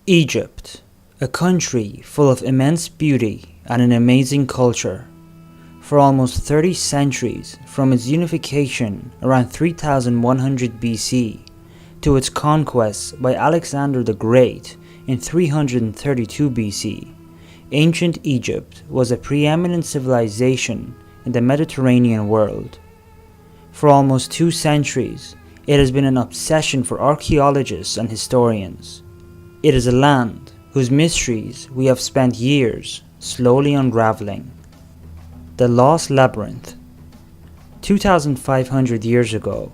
Egypt, a country full of immense beauty and an amazing culture. For almost 30 centuries, from its unification around 3100 BC to its conquests by Alexander the Great in 332 BC, ancient Egypt was a preeminent civilization in the Mediterranean world. For almost 2 centuries, it has been an obsession for archaeologists and historians. It is a land whose mysteries we have spent years slowly unraveling. The Lost Labyrinth. 2,500 years ago,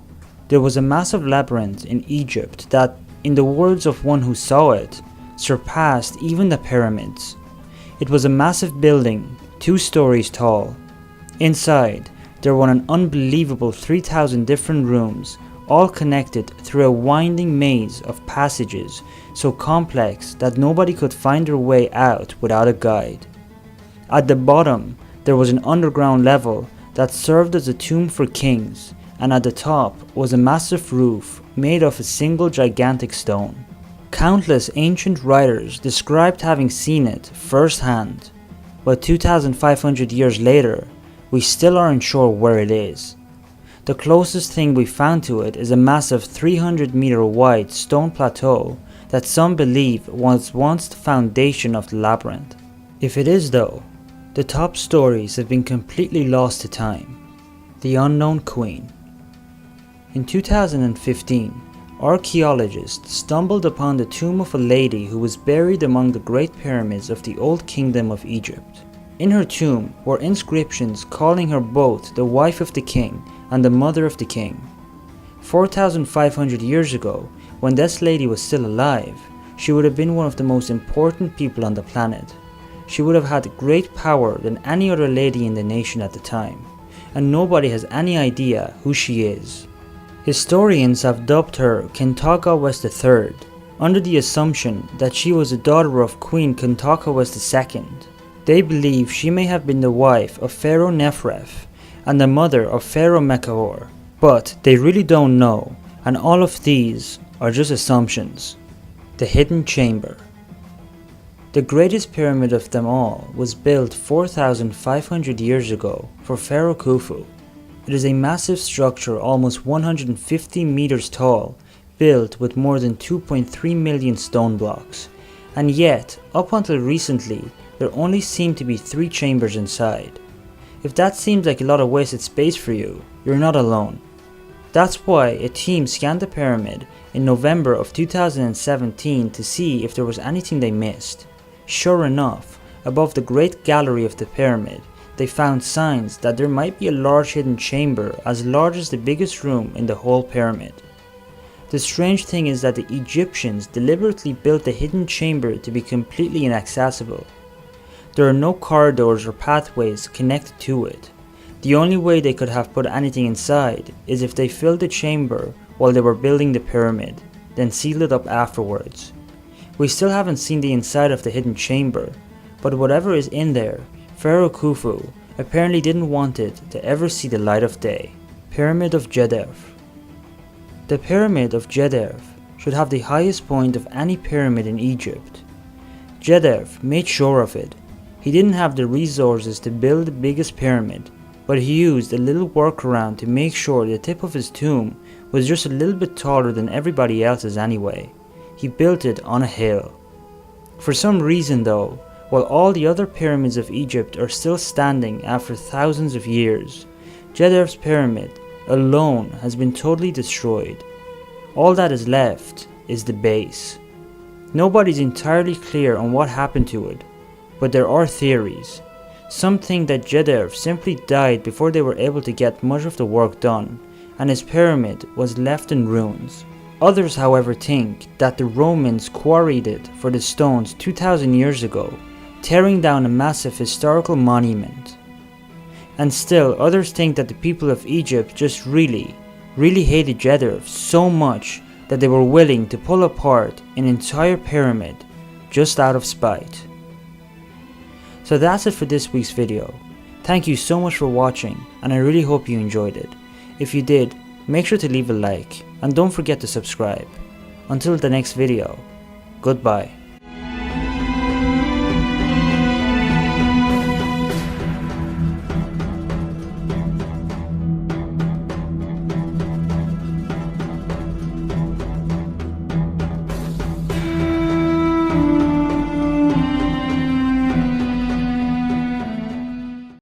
there was a massive labyrinth in Egypt that, in the words of one who saw it, surpassed even the pyramids. It was a massive building, 2 stories tall. Inside, there were an unbelievable 3,000 different rooms, all connected through a winding maze of passages so complex that nobody could find their way out without a guide. At the bottom, there was an underground level that served as a tomb for kings, and at the top was a massive roof made of a single gigantic stone. Countless ancient writers described having seen it firsthand, but 2,500 years later, we still aren't sure where it is. The closest thing we found to it is a massive 300-meter wide stone plateau that some believe was once the foundation of the labyrinth. If it is though, the top stories have been completely lost to time. The Unknown Queen. In 2015, archaeologists stumbled upon the tomb of a lady who was buried among the Great Pyramids of the Old Kingdom of Egypt. In her tomb were inscriptions calling her both the wife of the king and the mother of the king. 4,500 years ago, when this lady was still alive, she would have been one of the most important people on the planet. She would have had great power than any other lady in the nation at the time, and nobody has any idea who she is. Historians have dubbed her Khentakares III, under the assumption that she was a daughter of Queen Khentakares II. They believe she may have been the wife of Pharaoh Neferef and the mother of Pharaoh Menkaure, but they really don't know, and all of these are just assumptions. The Hidden Chamber. The greatest pyramid of them all was built 4,500 years ago for Pharaoh Khufu. It is a massive structure almost 150 meters tall, built with more than 2.3 million stone blocks, and yet, up until recently, there only seemed to be 3 chambers inside. If that seems like a lot of wasted space for you, you're not alone. That's why a team scanned the pyramid in November of 2017 to see if there was anything they missed. Sure enough, above the Great Gallery of the pyramid, they found signs that there might be a large hidden chamber as large as the biggest room in the whole pyramid. The strange thing is that the Egyptians deliberately built the hidden chamber to be completely inaccessible. There are no corridors or pathways connected to it. The only way they could have put anything inside is if they filled the chamber while they were building the pyramid, then sealed it up afterwards. We still haven't seen the inside of the hidden chamber, but whatever is in there, Pharaoh Khufu apparently didn't want it to ever see the light of day. Pyramid of Jaidev. The Pyramid of Jaidev should have the highest point of any pyramid in Egypt. Jaidev made sure of it. He didn't have the resources to build the biggest pyramid, but he used a little workaround to make sure the tip of his tomb was just a little bit taller than everybody else's anyway. He built it on a hill. For some reason though, while all the other pyramids of Egypt are still standing after thousands of years, Jaidev's pyramid alone has been totally destroyed. All that is left is the base. Nobody's entirely clear on what happened to it, but there are theories. Some think that Jaidev simply died before they were able to get much of the work done, and his pyramid was left in ruins. Others, however, think that the Romans quarried it for the stones 2,000 years ago, tearing down a massive historical monument. And still, others think that the people of Egypt just really hated Jaidev so much that they were willing to pull apart an entire pyramid just out of spite. So that's it for this week's video. Thank you so much for watching, and I really hope you enjoyed it. If you did, make sure to leave a like, and don't forget to subscribe. Until the next video, goodbye.